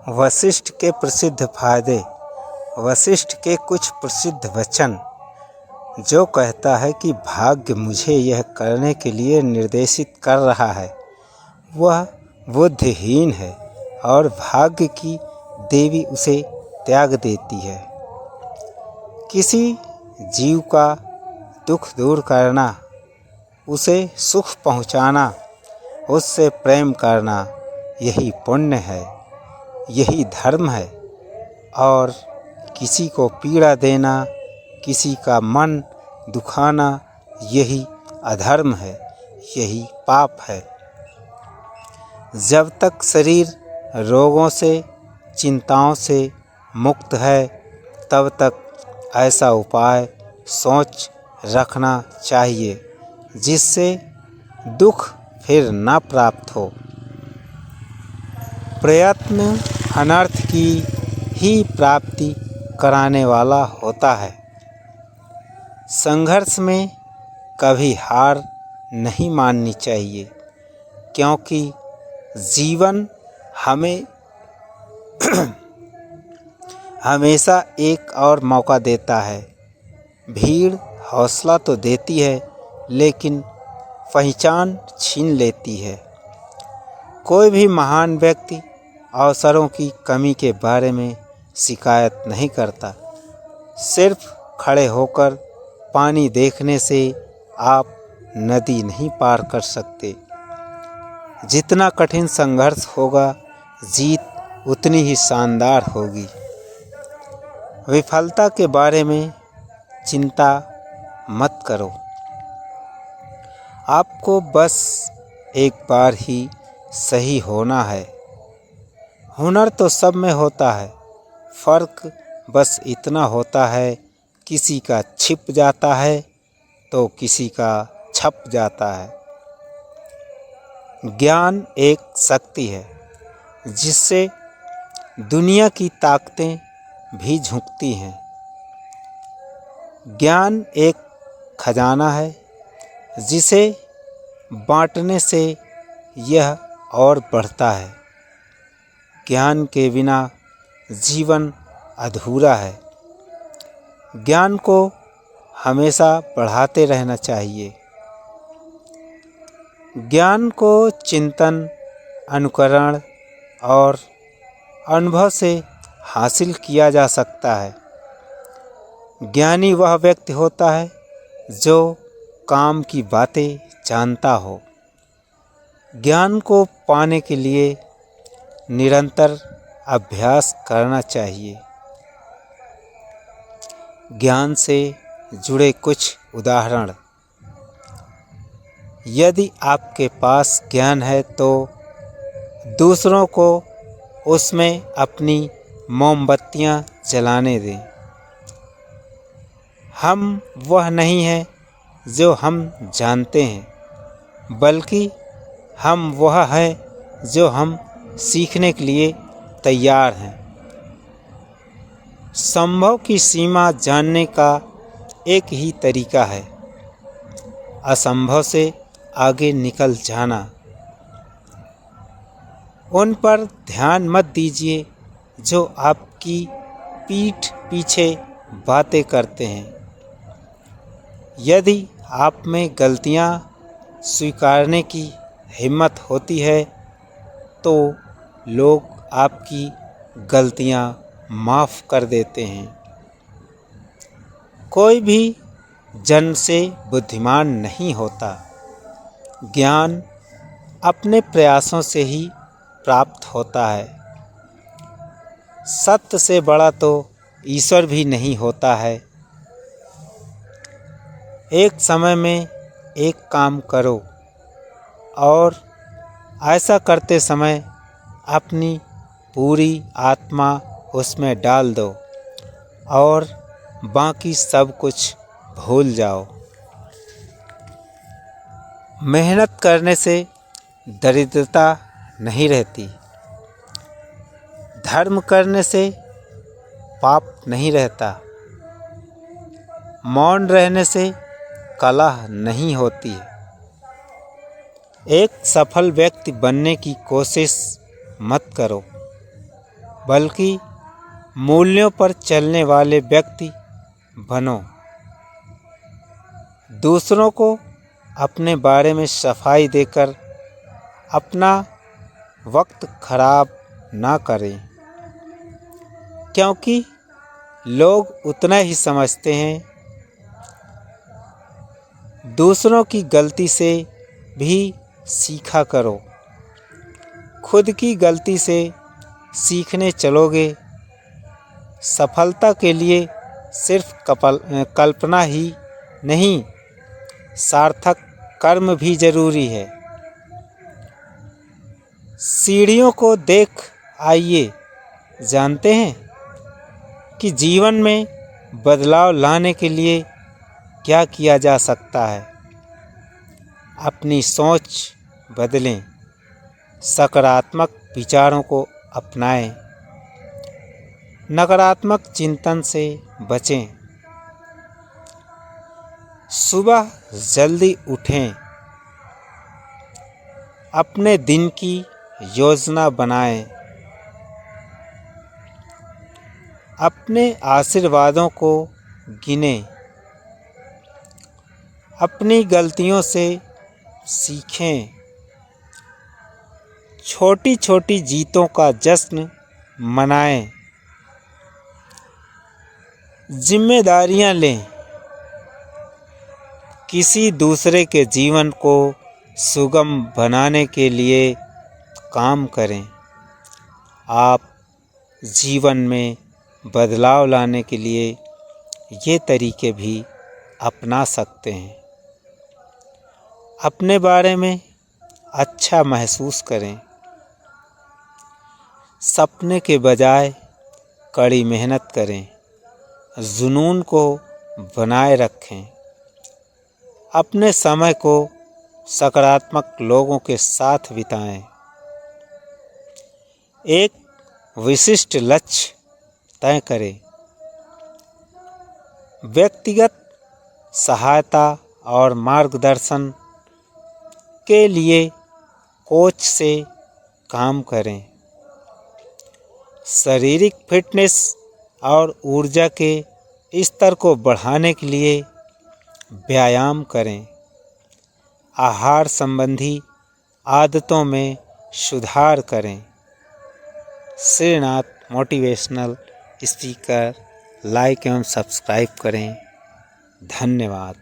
वशिष्ठ के प्रसिद्ध फायदे। वशिष्ठ के कुछ प्रसिद्ध वचन। जो कहता है कि भाग्य मुझे यह करने के लिए निर्देशित कर रहा है, वह बुद्धिहीन है और भाग्य की देवी उसे त्याग देती है। किसी जीव का दुख दूर करना, उसे सुख पहुंचाना, उससे प्रेम करना, यही पुण्य है, यही धर्म है। और किसी को पीड़ा देना, किसी का मन दुखाना, यही अधर्म है, यही पाप है। जब तक शरीर रोगों से, चिंताओं से मुक्त है, तब तक ऐसा उपाय सोच रखना चाहिए जिससे दुख फिर न प्राप्त हो। प्रयत्न अनर्थ की ही प्राप्ति कराने वाला होता है। संघर्ष में कभी हार नहीं माननी चाहिए, क्योंकि जीवन हमें हमेशा एक और मौका देता है। भीड़ हौसला तो देती है, लेकिन पहचान छीन लेती है। कोई भी महान व्यक्ति अवसरों की कमी के बारे में शिकायत नहीं करता। सिर्फ खड़े होकर पानी देखने से आप नदी नहीं पार कर सकते। जितना कठिन संघर्ष होगा, जीत उतनी ही शानदार होगी। विफलता के बारे में चिंता मत करो। आपको बस एक बार ही सही होना है। हुनर तो सब में होता है, फ़र्क बस इतना होता है, किसी का छिप जाता है तो किसी का छप जाता है। ज्ञान एक शक्ति है जिससे दुनिया की ताकतें भी झुकती हैं। ज्ञान एक खजाना है जिसे बांटने से यह और बढ़ता है। ज्ञान के बिना जीवन अधूरा है। ज्ञान को हमेशा बढ़ाते रहना चाहिए। ज्ञान को चिंतन, अनुकरण और अनुभव से हासिल किया जा सकता है। ज्ञानी वह व्यक्ति होता है जो काम की बातें जानता हो। ज्ञान को पाने के लिए निरंतर अभ्यास करना चाहिए। ज्ञान से जुड़े कुछ उदाहरण। यदि आपके पास ज्ञान है तो दूसरों को उसमें अपनी मोमबत्तियां जलाने दें। हम वह नहीं हैं जो हम जानते हैं, बल्कि हम वह हैं जो हम सीखने के लिए तैयार हैं। संभव की सीमा जानने का एक ही तरीका है, असंभव से आगे निकल जाना। उन पर ध्यान मत दीजिए जो आपकी पीठ पीछे बातें करते हैं। यदि आप में गलतियां स्वीकारने की हिम्मत होती है तो लोग आपकी गलतियां माफ़ कर देते हैं। कोई भी जन्म से बुद्धिमान नहीं होता। ज्ञान अपने प्रयासों से ही प्राप्त होता है। सत्य से बड़ा तो ईश्वर भी नहीं होता है। एक समय में एक काम करो और ऐसा करते समय अपनी पूरी आत्मा उसमें डाल दो और बाकी सब कुछ भूल जाओ। मेहनत करने से दरिद्रता नहीं रहती। धर्म करने से पाप नहीं रहता। मौन रहने से कलह नहीं होती है। एक सफल व्यक्ति बनने की कोशिश मत करो, बल्कि मूल्यों पर चलने वाले व्यक्ति बनो। दूसरों को अपने बारे में सफाई देकर अपना वक्त खराब ना करें, क्योंकि लोग उतना ही समझते हैं। दूसरों की गलती से भी सीखा करो। खुद की गलती से सीखने चलोगे। सफलता के लिए सिर्फ कल्पना ही नहीं, सार्थक कर्म भी जरूरी है। सीढ़ियों को देख आइए, जानते हैं कि जीवन में बदलाव लाने के लिए क्या किया जा सकता है। अपनी सोच बदलें, सकारात्मक विचारों को अपनाएं, नकारात्मक चिंतन से बचें। सुबह जल्दी उठें, अपने दिन की योजना बनाएं, अपने आशीर्वादों को गिनें, अपनी गलतियों से सीखें। छोटी छोटी जीतों का जश्न मनाएं, जिम्मेदारियां लें, किसी दूसरे के जीवन को सुगम बनाने के लिए काम करें। आप जीवन में बदलाव लाने के लिए ये तरीके भी अपना सकते हैं। अपने बारे में अच्छा महसूस करें। सपने के बजाय कड़ी मेहनत करें। जुनून को बनाए रखें। अपने समय को सकारात्मक लोगों के साथ बिताएं। एक विशिष्ट लक्ष्य तय करें। व्यक्तिगत सहायता और मार्गदर्शन के लिए कोच से काम करें। शारीरिक फिटनेस और ऊर्जा के स्तर को बढ़ाने के लिए व्यायाम करें। आहार संबंधी आदतों में सुधार करें। श्रीनाथ मोटिवेशनल स्पीकर लाइक एवं सब्सक्राइब करें। धन्यवाद।